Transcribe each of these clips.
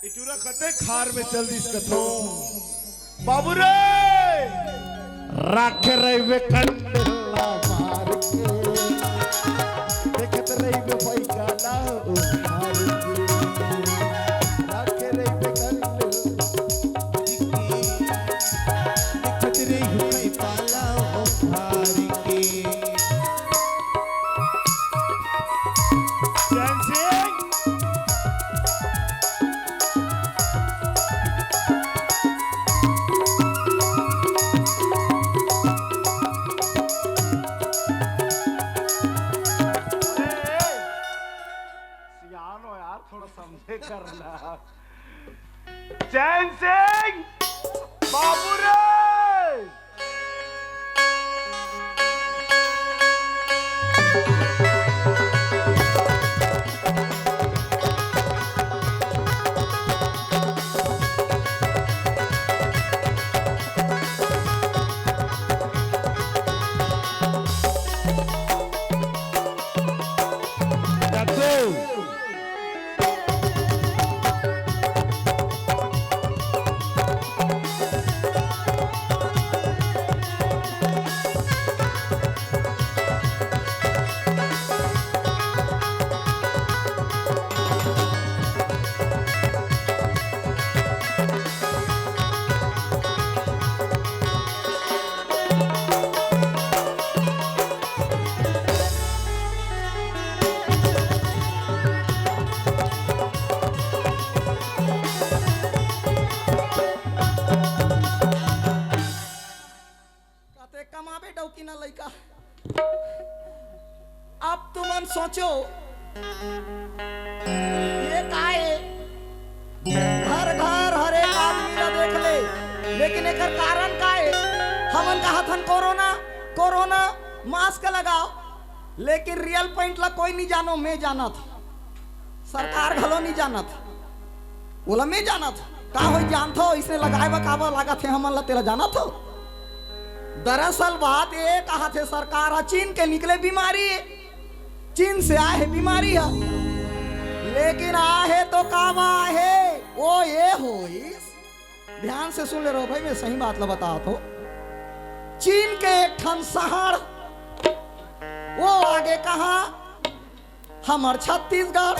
इटूरा कटे खार में चल दिस कथो बाबू रे राख रही वे कंडला मार के देखत रही वे भाई गाला उखाड़ के राख रही वे कंडला देखत रही भाई पाला उखाड़ के चैन सिंह सियानो यार थोड़ा समझे करना चैन सिंह बाबू रे कमाबे डौकी ना लइका। अब तुमन सोचो ये काहे घर घर हर एक आदमी ला देख ले, लेकिन एकर कारण काहे हमन कहा थन कोरोना कोरोना मास्क लगाओ, लेकिन रियल पॉइंट ला कोई नहीं जानो, मैं जाना था, सरकार घलो नहीं जाना था, बोला मैं जाना था का हो जानथो इसने लगाए बकाबा लगा थे हमन ला तेरा जाना था। दरअसल बात ये कहा थे सरकार है चीन के निकले बीमारी है, चीन से आए है बीमारी है, लेकिन आहे तो काम आहे वो ये हो इस ध्यान से सुन ले रहो भाई, मैं सही बात ला बता तो चीन के एक ठन शहर वो आगे कहा हमार छत्तीसगढ़,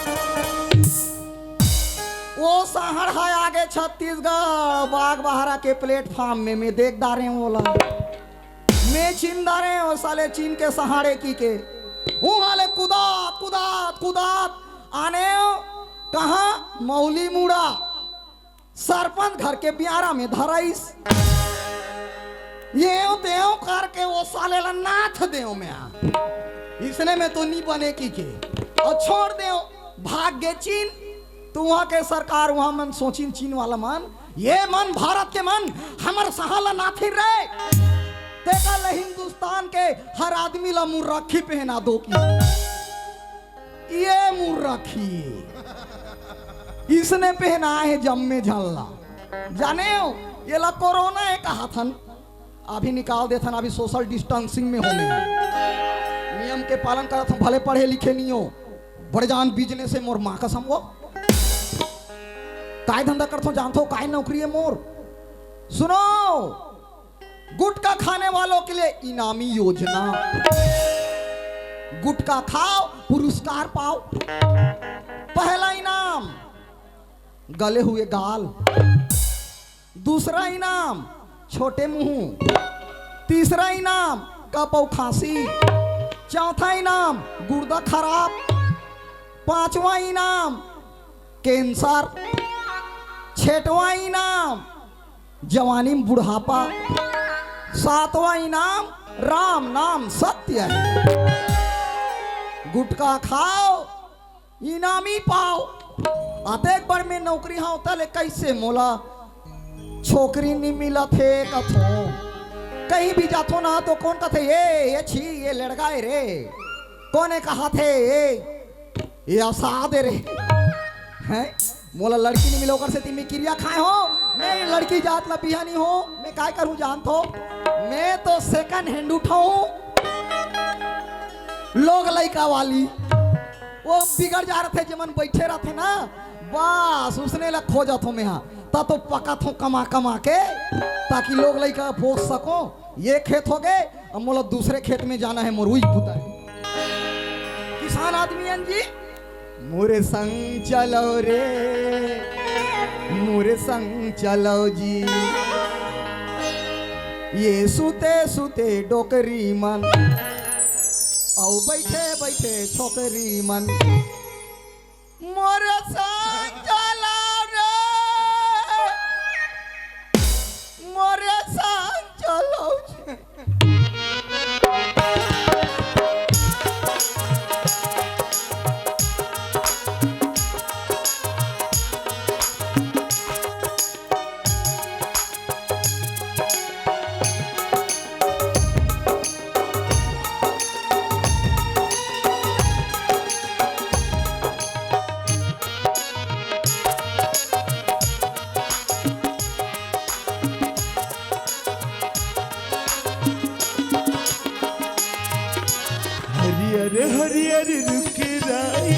वो शहर है आगे छत्तीसगढ़, बाग बहारा के प्लेटफॉर्म में मैं देख दारे बोला मैं चीन दारे और साले चीन के सहारे की के वाले कुदात कुदात कुदात आने कहा मौली मुड़ा सरपंच घर के ब्यारा में धराइस ये देव करके वो साले ला नाथ देव में आ इसने में तो नहीं बने की के और छोड़ देव भाग गए चीन। तो वहां के सरकार वहां मन सोचिन चीन वाला मन ये मन भारत के मन हमर सहाला नाथी रहे देखा ले हिंदुस्तान के हर आदमी ला मुर्राखी पहना दो की ये मुर्राखी इसने पहना है जम्मे झल्ला जाने हो ये ला कोरोना है कहा थन अभी निकाल दे थन, अभी सोशल डिस्टेंसिंग में होने नियम के पालन करत भले पढ़े लिखे नहीं हो बड़े जान बिजनेस है मोर माँ कसम वो काय धंधा करते जानते हो काय नौकरी है मोर। सुनो गुटखा खाने वालों के लिए इनामी योजना, गुटखा खाओ पुरस्कार पाओ, पहला इनाम गले हुए गाल, दूसरा इनाम छोटे मुंह, तीसरा इनाम कफ और खांसी, चौथा इनाम गुर्दा खराब, पांचवा इनाम कैंसर, छठवां इनाम जवानी में बुढ़ापा, सातवां इनाम राम नाम सत्य है। गुटखा खाओ इनामी पाओ, अतेक बार में नौकरी हाँ होता ले कैसे मोला छोकरी नहीं मिला थे कथो कहीं भी जातो ना तो कौन कहते ये छी ये लड़का है रे, कौन कहा थे ये असाद रे हैं मोला लड़की नहीं मिला कर से तीन क्रिया खाए हो, मैं लड़की जात ला बिहा नहीं हो, मैं काय करूं जानतो मैं तो सेकंड हैंड उठाऊं लोग लड़का वाली वो बिगड़ जा रहे थे जमन बैठे रहते ना बस उसने ला खोजत हो मैं ता तो पकत हो कमा कमा के ताकि लोग लइका पोस सको। ये खेत हो गए, अब मोला दूसरे खेत में जाना है, मरुई पुता है। किसान आदमी हैं जी। मोरे संग चलो रे, मोरे संग चलो जी, ये सुते सुते डोकरी मन, औ बैठे बैठे छोकरी मन। मोरे संग चलो रे, मोरे संग चलो जी। हरियर हरियर रुक राई।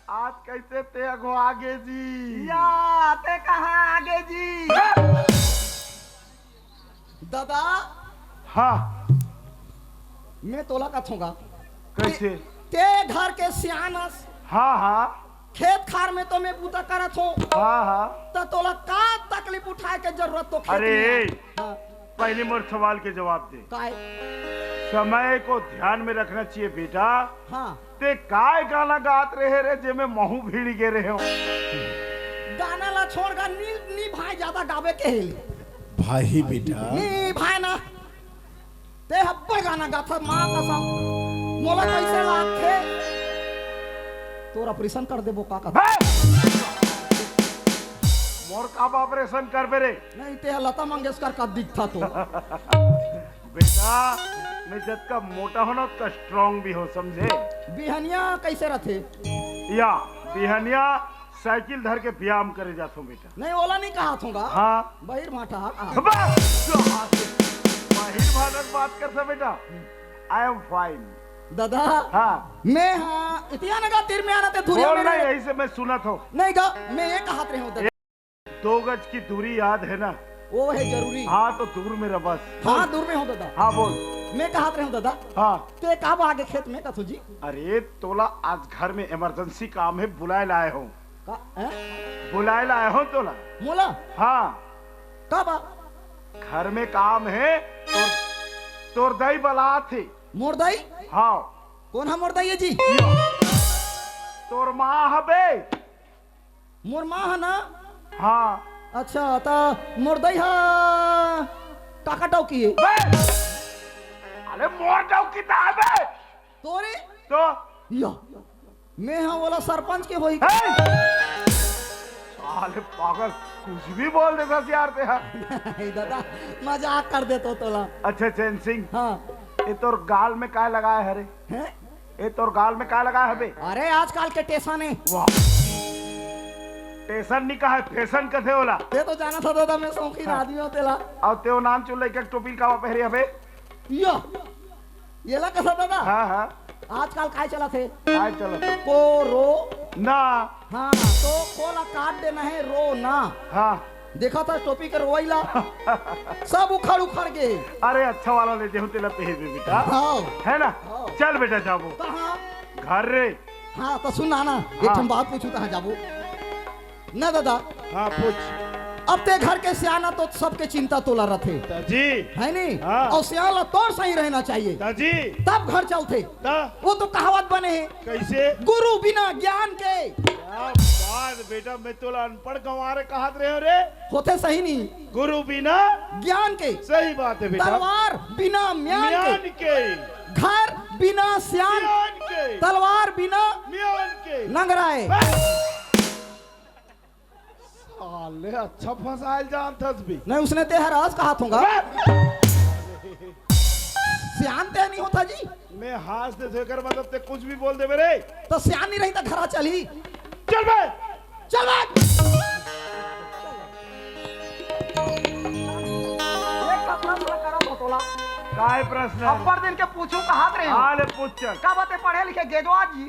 आज कैसे ते अगो आगे जी? या ते कहाँ आगे जी? दादा हाँ मैं तोला का थूंगा कैसे? ते घर के सियानस हाँ हाँ खेत खार में तो मैं पूता करत हूँ, हाँ हाँ। तो तोला का तकलीफ उठाए के जरूरत तो खेत अरे में है। हाँ, पहले मोर सवाल के जवाब दे। काय? समय को ध्यान में रखना चाहिए बेटा। हाँ ते काय गाना गात रहे रे जे में महू भीड़ गे रहे हो? गाना ला छोड़ का नी नी भाई ज्यादा गावे के हेली भाई बेटा नी भाई ना ते हब्बे गाना गाथा माँ कसम मोला कैसे लाथे तोर ऑपरेशन कर देबो का बे! मोर का ऑपरेशन कर बे रे? नहीं ते लता मंगेशकर का दिखता तो बेटा मैं जब का मोटा हो ना तो स्ट्रांग भी हो, समझे? बिहनिया कैसे रथे? या बिहनिया साइकिल धर के व्यायाम करे जाता हूँ बेटा। नहीं ओला नहीं कहा थूंगा। हाँ बहिर भाटा माहिर भारत बात कर सा बेटा। आई एम फाइन दादा। हाँ मैं हाँ इतिया नगा तीर में आना ते धुरिया बोल में ना, नहीं यही से मैं सुना था। नहीं गा मैं ये कहत रही हूँ दादा 2 गज की दूरी याद है ना? वो है जरूरी। हाँ तो दूर में रह बस। हाँ दूर में हूँ दादा। हाँ बोल। मैं कहत रही हूँ दादा हाँ ते कब आगे खेत में कथू जी? अरे तोला आज घर में इमरजेंसी काम है, बुलाए लाए हो। का हैं? बुलाए लाए हो तोला। मोला हाँ कब आ? घर में काम है। तोर दई बला थे। मोरदाई? हाँ कौन है मोरदाई है जी? तोर माँ हबे। मोर माँ है ना? हाँ अच्छा ता मोरदाई हा काका टाव की है? बे! अरे मोर जाओ कितना हबे तोरे तो? या मैं हाँ वाला सरपंच के होई। साले पागल कुछ भी बोल देता यार ते। हाँ नहीं दादा मजाक कर दे तो तोला। अच्छा चैन सिंह हाँ ये तोर गाल में काय लगाया है रे? हैं? ये तोर गाल में काय लगाया है बे? अरे आजकल के टेशन है। वाह टेशन नहीं कहा है, फैशन कथे होला। ते तो जाना था दादा मैं शौकीन आदमी हूँ तेला। और तेओ नाम चुल एक टोपी का पहरे हबे। या ये ला कैसा दादा? हाँ हाँ आजकल काय चला थे? आए चलो को रो ना। हाँ तो कोला काट देना है रो ना। हाँ देखा था टोपी के रोईला सब उखड़ उखड़ गए। अरे अच्छा वाला ले देहु तेला पहरे बेटा, हाँ है ना? हाँ। चल बेटा जाबो कहाँ? घर रे। हाँ तो सुनना ना एक हाँ। ठम बात पूछू कहाँ जाबू ना दादा? हाँ पूछ। अब ते घर के सियाना तो सबके चिंता तोला रथे ताजी है नहीं? हाँ। और सियाना तो सही रहना चाहिए ताजी तब घर चलते। ता वो तो कहावत बने हैं कैसे? गुरु बिना ज्ञान के। क्या बात बेटा, मैं तो अनपढ़ गंवारे कहत रहे हो रे। होते सही नहीं गुरु बिना ज्ञान के। सही बात है बेटा। तलवार बिना म्यान म्यान के। के घर बिना सियान। म्यान के तलवार बिना म्यान के। नंगराए। साले अच्छा फसाइल जानतस भी। नहीं उसने ते हर आज कहा थूंगा सियान ते नहीं होता जी। मैं हाथ से देकर मतलब ते कुछ भी बोल दे मेरे। तो सियान नहीं रही तो घरा चली। चल बे चल बात। काय प्रश्न? अब्बर दिन के पूछू कहा रहे हो? हाले पूछ चल। का बातें पढ़े लिखे गेजवा जी?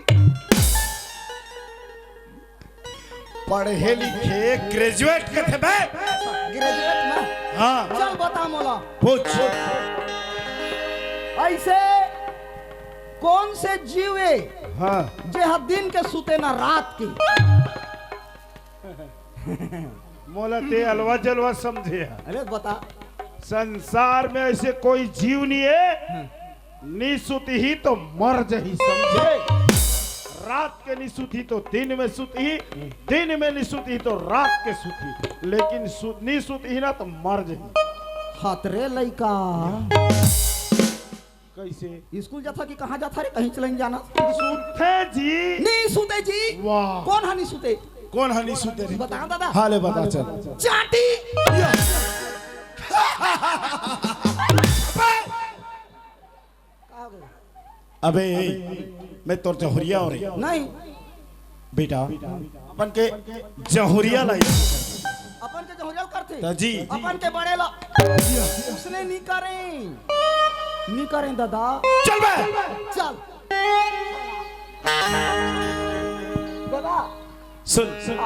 पढ़े लिखे ग्रेजुएट के थे बे। ग्रेजुएट ना हाँ चल बता मोला पूछ। ऐसे कौन से जीवे हाँ जे हर दिन के सुते ना रात की। मोला ते अलवा जलवा समझे। अरे बता संसार में ऐसे कोई जीव नहीं है नी सुती ही तो मर जही समझे। रात के नी सुती तो दिन में सुती, दिन में नी सुती तो रात के सुती, लेकिन नी सुती ही ना तो मर जही। हाथरे लइका कैसे स्कूल जाता कि कहाँ जाता रे? कहीं चलें जाना सुते जी। नहीं सुते जी। वाह कौन है नहीं सुते? कौन हनी सुते रे? बता दादा। हाले बता चल। चाटी अबे मैं तोर जहुरिया हो रही नहीं बेटा अपन के जहुरिया लाई अपन के जहुरिया करते जी अपन के बड़े ला उसने नहीं करें दादा। चल बे चल दादा सुन सुन।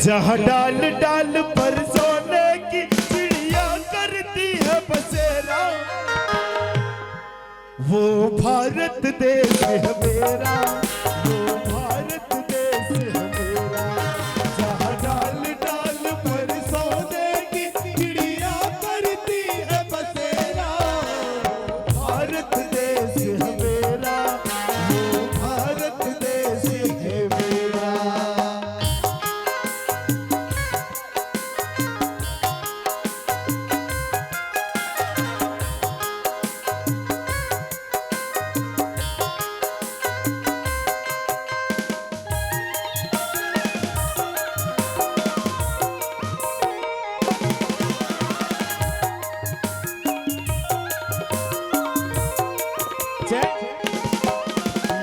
जहाँ डाल डाल पर सोने की चिड़िया करती है बसेरा, वो भारत देश है मेरा, वो भारत देश है मेरा। जहाँ डाल डाल पर सोने की चिड़िया करती है बसेरा, भारत देश है मेरा, वो भारत देश है मेरा।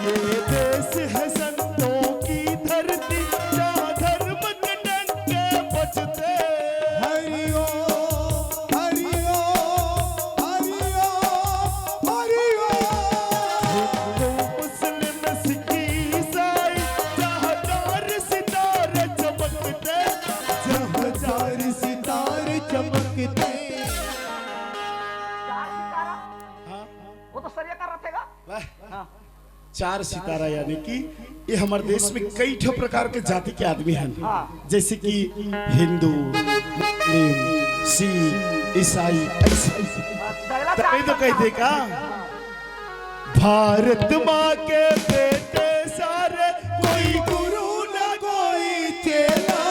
ये देश है संतों की धरती, जहाँ धर्म के डंके बजते। हरिओ हरिओ हरिओ हरिओ। हिंदू मुस्लिम सिख ईसाई, जहाँ चार सितारे चमकते, जहाँ चार सितारे चमकते। वो तो सरिया कर रखेगा। चार सितारा यानी कि ये हमारे देश में कई ठो प्रकार के जाति के आदमी हैं, जैसे कि हिंदू, मुस्लिम, सिख, ईसाई। तभी तो कहते का भारत माँ के बेटे सारे, कोई गुरु न कोई चेला,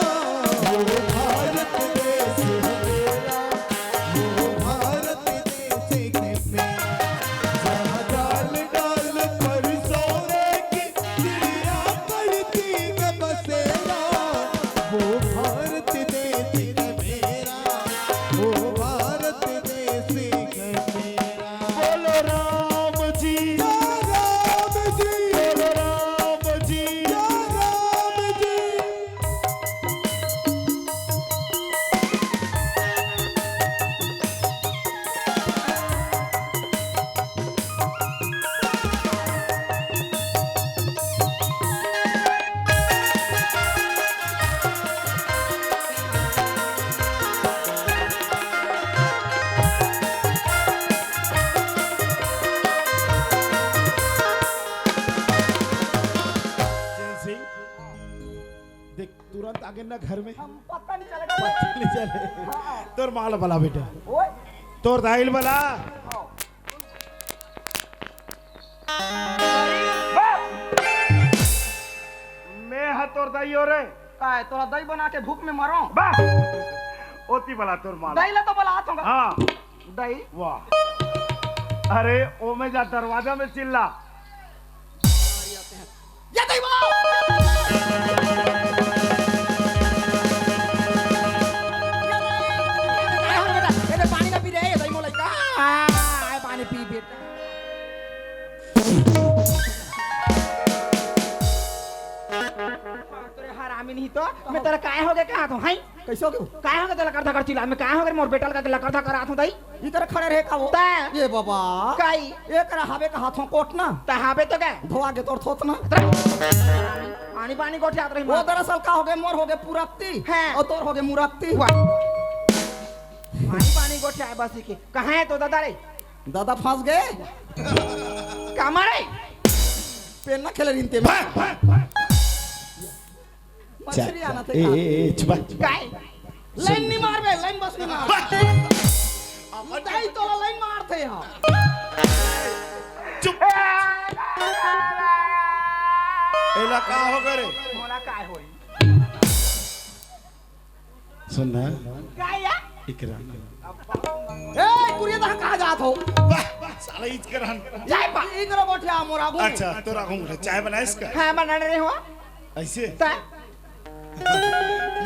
वो भारत देश है मेरा, वो भारत देश है मेरा। जहाँ डाल डाल पर सोने की चिड़िया करती है बसेरा, वो भारत देश है मेरा, वो भारत देश है मेरा। बोलो राम जी, राम जी, बोलो राम जी। राम जी। जैसे देख तुरंत आगे ना घर में हम पता नहीं चलेगा। चले चले तोर माल बला बेटा, ओए तोर दाइल बला। मैं हा तोर दाई हो रे का है तोरा दही बना के भूख में मरो। बा ओती बला तोर माल। दही ला तो बोला हाथ होगा। हाँ दही वाह। अरे ओ में जा दरवाजा में चिल्ला। या दही बनाओ। पानी ना पी रहे दही मोला का पानी पी बेटा। तेरे हरामी नहीं तो मैं तेरा काय हो गया क्या हाथ हां कैसे हो गया काय हो गया तेरा करधा कर चिल्ला मैं काय हो गया मोर बेटा का तेरा करधा कर हाथ दई इधर खड़े रहे का वो ये बाबा काई एक हावे का हाथों कोट ना ता हावे तो क्या धोआ के तोर थोत ना पानी पानी गोठियात रही वो दरअसल का हो गए मोर हो गए पुरत्ती हाँ। और तोर हो गए मुरत्ती पानी पानी गोठिया बस के कहाँ है तो दादा रे दादा फंस गए कहाँ रे पेन ना खेले रिंते में मछली आना थे ए चुप काय लाइन नहीं मार बे लाइन बस नहीं मार दाई तो लाइन मारते हैं चुप एला का हो करे मोला काय होई सुन ना काय या इकरा ए कुरिया दा कहां जात हो साला इच करहन जाय पा इधर बैठा मोरा गो अच्छा तोरा घूम चाय बना इसका हाँ बना रहे हो ऐसे ता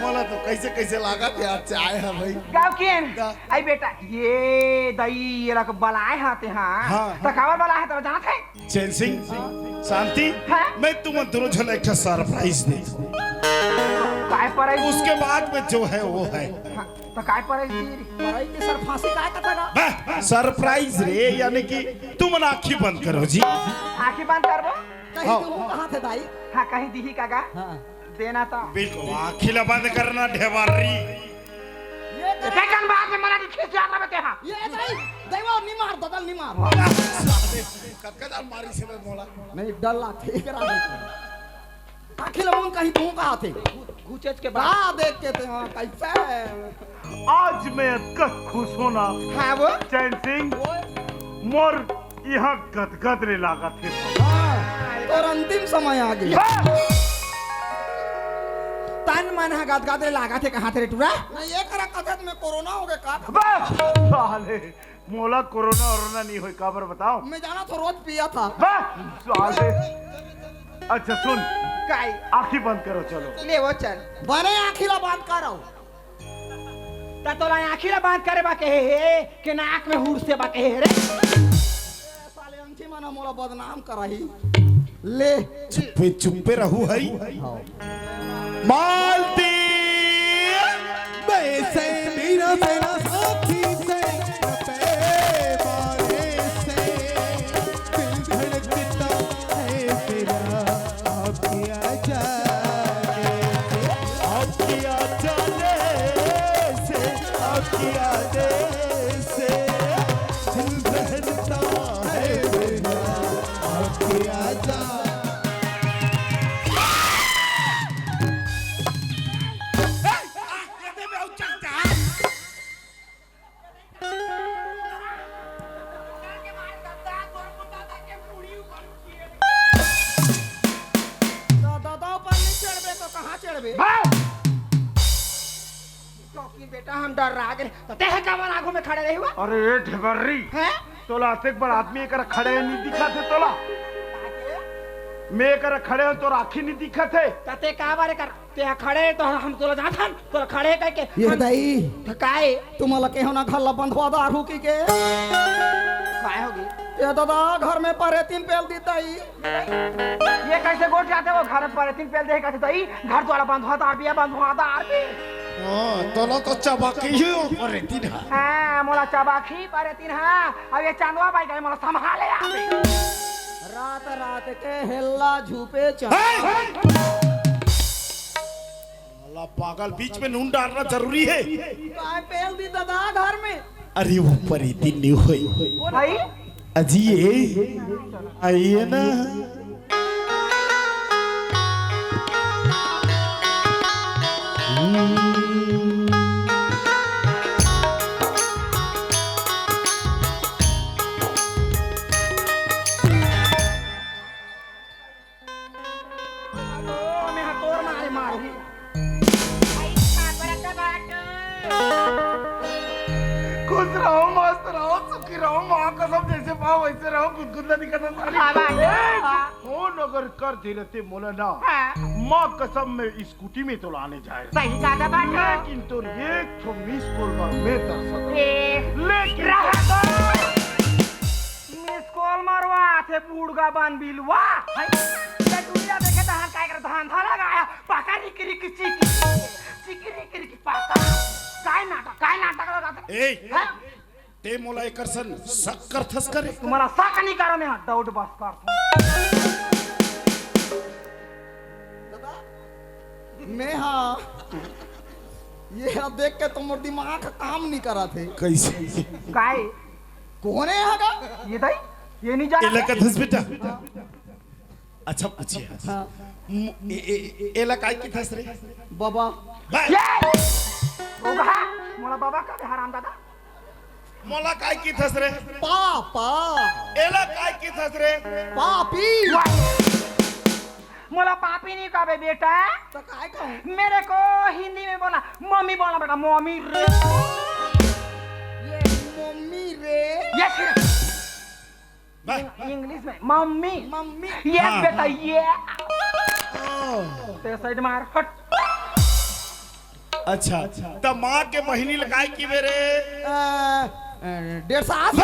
मोला तो कैसे कैसे लागा यार चाय है भाई गाँव किन का? आई बेटा ये दई ये लग बलाए हाथे हाँ हाँ। तकावर बलाए तो जाना थे चैन सिंह शांति हाँ? मैं तुम्हें दोनों जन एक सरप्राइज दे काय पर आई उसके बाद में जो है वो है तो काय पर आई मरई के सर फांसी काय कथेगा सरप्राइज रे यानी कि तुम ना आँखी बंद करो जी आँखें बंद कर दो कहीं तू कहां थे दाई हाँ कहीं दिही कागा हां देना था बिल्कुल आँखी ला बंद करना ढेबारी ये कर सेकंड बात में मना खींच जाना बते हाँ ये दाई दैवा नहीं मार ददल नहीं मार कटकट मारी से मैं बोला नहीं डर ला ठीक करा दे आखिर हम कहीं तू कहां थे घुचेच के बा बाद देख के थे हां कैसे आज मैं अतक खुश होना हाँ वो चैन सिंह मोर यहाँ गदगद रे लागा थे और अंतिम समय आ गया तन मन हा गात गात रे लागा थे कहाँ थे रे टूरा नहीं ये करा कथत में कोरोना हो गया का बस साले मोला कोरोना वरोना नहीं हुई काबर बताओ मैं जाना तो रोज पिया था बस साले अच्छा सुन काय आँखी बंद करो चलो ले वो चल बने आखिला बात करो ता तोला आँखिला बांध करे बा कहे हे के नाक में हुर से बा कहे रे साले अंतिम माना मोला बदनाम कराही ले चुप्पे चुप्पे रहू है मालती वैसे मेरा मेरा साथी से मारे से दिल धड़कता है मेरा आपकी आजा से दिल धड़कता है मेरा आपकी आजा दादा ऊपर नहीं चढ़बे तो कहां चढ़बे चौकी बेटा हम डर रहा गए तो तेह कमर आंखों में खड़े रही हुआ अरे ये ढेबर्री हैं तोला एक बार आदमी एक खड़े नहीं दिखा थे तोला मैं एक खड़े हो तो आँखी नहीं दिखा थे तते का बारे कर ते खड़े तो हम तोला जात हन तोला खड़े कह के ये दाई थकाए तुम्हारा के होना घर ला बंधवा दारू की के काय होगी ये दादा घर में परे तीन पेल दी दाई ये कैसे गोट जाते वो घर पर तीन पेल दे कैसे दई घर वाला बंद होता आरबिया बंद होता आरबी तोला तो चबाकी ही ऊपर रहती ना हां मोला चबाखी पर तीन हां अब ये चांदवा भाई गए मोला संभाले आबे रात रात के हेल्ला झूपे चल अल्लाह पागल बीच में नून डालना जरूरी है काय पेल दी दादा घर में अरे ऊपर ही दिन नहीं हुई भाई अजी आइए ना मैं तोर मारे मारू खुश रहो मस्त रहो सुखी रहो माँ कसम जैसे पाओ वैसे रहो गुदगुदा दिखा फोन अगर कर दिले ते मोला ना माँ कसम में स्कूटी में तो लाने जाए सही कहा बात लेकिन तो एक तो मिस कॉल पर मैं तरस लेकिन मिस कॉल मारवा थे बूढ़गा बन बिलवा हाय ये दुनिया देखे धान काय कर धान था लगाया पाका रिकरी की चिकरी की पाका काय नाटक लगा ए ते मोला एकर सन सक्कर थस करे तुम्हारा साक नहीं करो मैं डाउट बस कर मैं हाँ ये अब देख के तुम दिमाग काम नहीं करा थे। कैसे काय कौन है यहाँ का? ये दई ये नहीं जाना एला का धस बेटा अच्छा पूछिए हाँ। एला काय की धस रे बाबा ये ओगा मोला बाबा का हराम दादा मोला काय की धस रे पापा एला काय की धस रे पापी मोला पापी नहीं कहे बेटा तो काय कहूँ? मेरे को हिंदी में बोला मम्मी बोला बेटा मम्मी रे ये मम्मी रे यस बा इंग्लिश में मम्मी मम्मी यस हाँ, बेटा हाँ। ये ते साइड मार हट अच्छा त माँ के बहिनी लगाई की मेरे 1.5 साल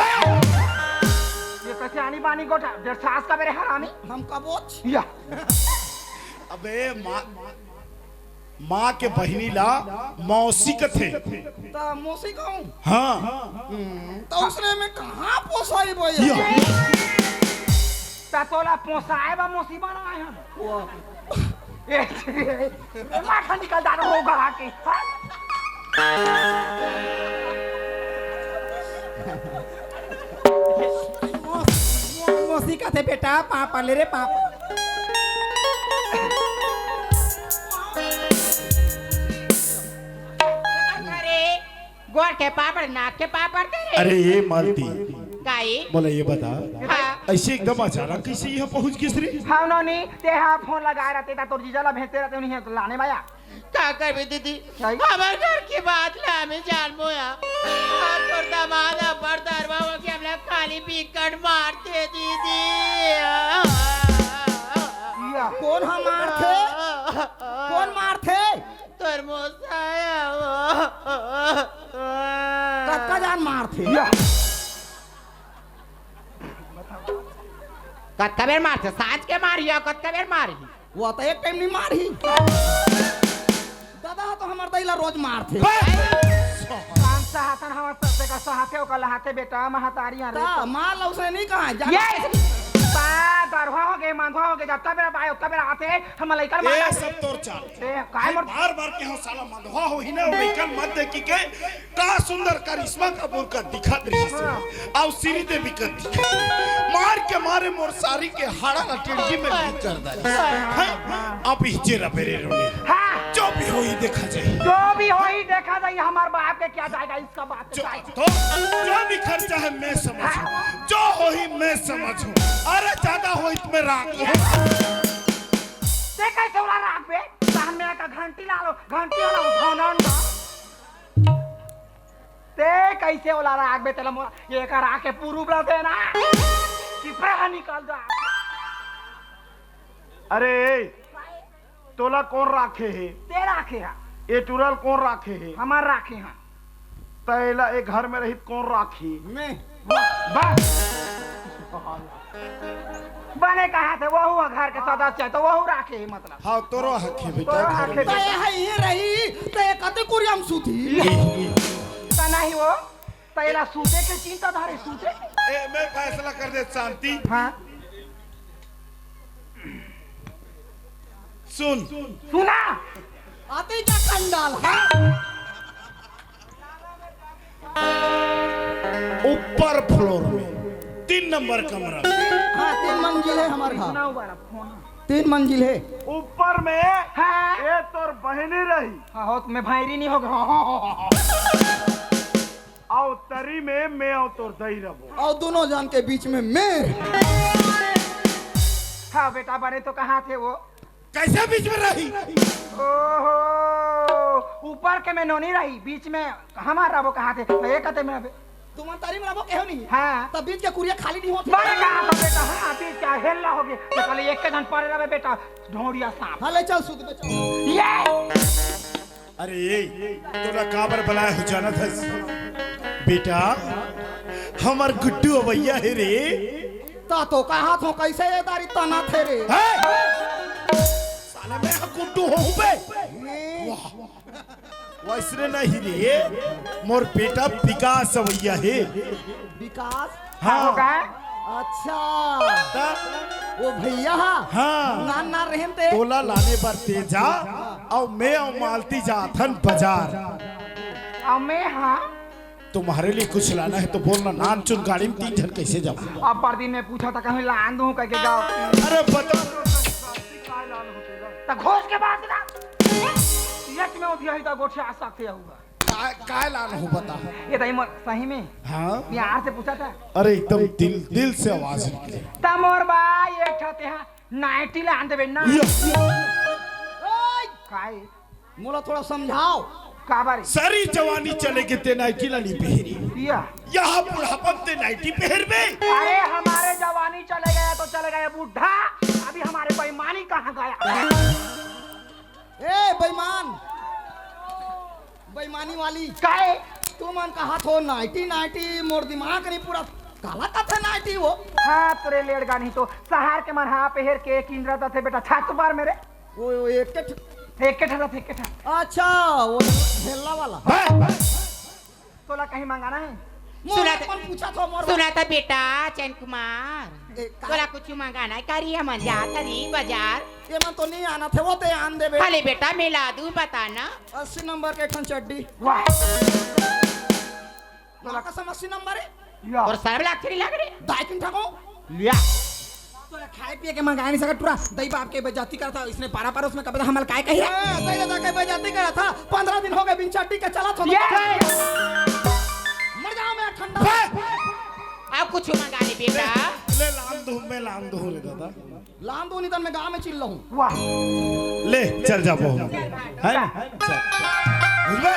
ये कैसे आनी बानी गोटा डेढ़ सास का मेरे हरामी हम कबोच या अबे माँ के बहिनी ला मौसी के थे तो मौसी कहूँ हाँ तो उसने में कहाँ पोसाई भैया या। ततोला पोसाए बा मौसी बनाए हम ए माथा निकल जा रहा होगा के मौसी का थे बेटा पापा ले रे पापा अरे गोर के पापड़ नाक के पापड़ तेरे अरे ये मालती काई बोला ये बता हाँ ऐसे एकदम अचानक कैसे यहाँ पहुँच गई रे हाँ नोनी ते हाँ फोन लगा रहते ता तोर जीजा ला भेजते रहते उन्हीं तो लाने भाया का कर भी दीदी क्या? हमार घर की बात ला में जान मोया तोर दामाद अबर दरवा हो के हमला खाली बिकट मारते दीदी या कौन हम मार थे कौन मार थे तोर मोसाया कत्का जान मार थे या कत्का बेर मारते साँझ के मारी कत्का बेर मारी वो तो एक टाइम नहीं मारी दादा तो हमार दैला रोज मार थे काम सहातन हमार सबसे का सहाते ओका लहाते बेटा महतारी आ ता मार ला उसने नहीं कहा जा ये बा दरवा हो गए मांधवा हो गए जब तक मेरा भाई उतना मेरा आते हम लइकर मार ये सब तोर चाल ए काय मर बार बार के हो साला मधवा हो ही ना लेकिन मत देखी के का सुंदर करिश्मा कपूर का दिखा दृश्य आओ सीरी देवी का दिखा मार के मारे मोर सारी के हाड़ा ना टिड़की में बीत कर दा अब हिचे रपेरे रोने हां जो भी हो ही देखा जाए जो भी हो ही देखा जाए हमारे बाप के क्या जाएगा इसका बात जो जाएगा तो जो भी खर्चा है मैं समझूं जो हो ही मैं समझूं अरे ज्यादा हो इसमें राख ते कैसे वाला राख बे सहन में का घंटी ला लो घंटी वाला उठानन ते कैसे वाला राख बे तेला मोरा ये का राख के पूरब रहते ना चिपरा निकल जा अरे तोला कौन राखे है ते राखे है ये टूरल कौन राखे है हमार राखे हैं तैला एक घर में रहित कौन राखी मैं बस बने कहा थे वो हुआ घर के सदस्य है तो वो राखे है मतलब हाँ तोरो हके बेटा तोरो घर हके में। तो ये है ये रही तो ये कते कुरियम सूती ता नहीं वो तैला सूते के चिंता धारे सूते ए, मैं फैसला कर दे शांति हाँ सुन सुना आते क्या कंडाल हाँ ऊपर फ्लोर में 3 नंबर कमरा हाँ 3 मंजिल है हमार घर सुना वाला फोन 3 मंजिल है ऊपर में हाँ ये तोर बहनी रही हाँ हो तुम्हें भाईरी नहीं होगा आओ तरी में मैं आओ तोर दही रहो और दोनों जान के बीच में मैं हाँ बेटा बड़े तो कहाँ थे वो कैसे बीच में रही ओहो ऊपर के में नोनी रही बीच में हमारा वो कहाँ थे तो ये कहते मैं तुम तारी में रहो क्यों नहीं हाँ तब बीच के कुरिया खाली नहीं होती बड़े कहाँ था बेटा हाँ बीच क्या हेलना हो गया तो कल एक के धन पड़े रहे बेटा ढोड़िया सांप हाँ ले चल सूत पे चल ये अरे ये तोरा काबर बुलाया हो जाना था बेटा हमार गुड्डू अवैया है रे ता तो कहा थो कैसे ये दारी तना थे रे साले मैं गुड्डू हूँ बे वैसने नहीं रे मोर बेटा विकास अवैया है विकास हाँ होगा अच्छा ता वो भैया हाँ नान ना रहन ते तोला लाने पर तेजा और मैं और मालती जाथन बाजार। अमे हाँ तुम्हारे लिए कुछ लाना है तो बोलना, नान चुन गाड़ी में 3 जन कैसे जाओ। अब पर दिन में पूछा था कहीं लान दूं कह के जाओ अरे बता तो घोष के बाद ना यच में उठी है तो गोठे आ सकते हुआ काय लाना हो बता। ये तो सही में हाँ बिहार से पूछा था अरे एकदम दिल से आवाज निकले। तमोर भाई एक ठते हैं नाइटी लान देबे ना काय मोला थोड़ा समझाओ। का बारी सारी जवानी चले के ते नाइटी लानी पहरी, या यहाँ बुढ़ापन ते नाइटी पहर में। अरे हमारे जवानी चले गया तो चले गए बुढ़ा, अभी हमारे बेईमानी कहाँ गया। ए बेईमान, बेईमानी वाली काय तू मन कहा थो नाइटी नाइटी मोर दिमाग नहीं पूरा काला का था नाइटी वो। हाँ तेरे लेड़गा नहीं तो सहार के मन हाँ पहर के किंद्रा थे बेटा छात पर मेरे वो एक एक के ठा अच्छा वो झेलना वाला तोला कहीं मंगाना है। सुना मोर मन पूछा था मोर सुना था बेटा चैन कुमार तोरा कुछ मंगाना है करिया मन जा तरी बाजार ये मन तो नहीं आना थे वो ते आन दे बे। खाली बेटा मिला दूं बताना 80 नंबर के ठन चड्डी वाह तोला कसम 80 नंबर है या और सरब लाखरी लग रही दाइकिन ठको लिया तोला खाए पिए के मंगाए नहीं सकत पूरा दही बाप के बेइज्जती करता इसने पारा पारा उसमें कब हमल काय कही दही दादा के बेइज्जती करा था 15 दिन हो गए बिन चड्डी के चला था मर जाओ मैं ठंडा। अब कुछ मंगा ले बेटा ले लान दो रे दादा, लान दो नहीं तो मैं गांव में चिल्ला हूं। वाह ले चल जा बहु है ना चल बुझबे।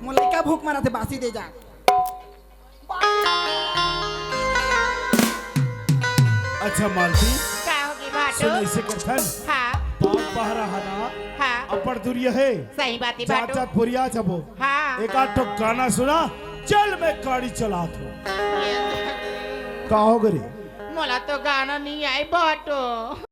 मोला क्या भूख मारा थे बासी दे जा। अच्छा मालती क्या होगी बाटो सुन ऐसे करथन हाँ बाप पहरा हना हाँ अपर दुरिया है सही बात है जात बाटो जात पुरिया जबो हाँ एक आध तो गाना सुना चल मैं गाड़ी चलात हूँ। का हो गरी मोला तो गाना नहीं आई बाटो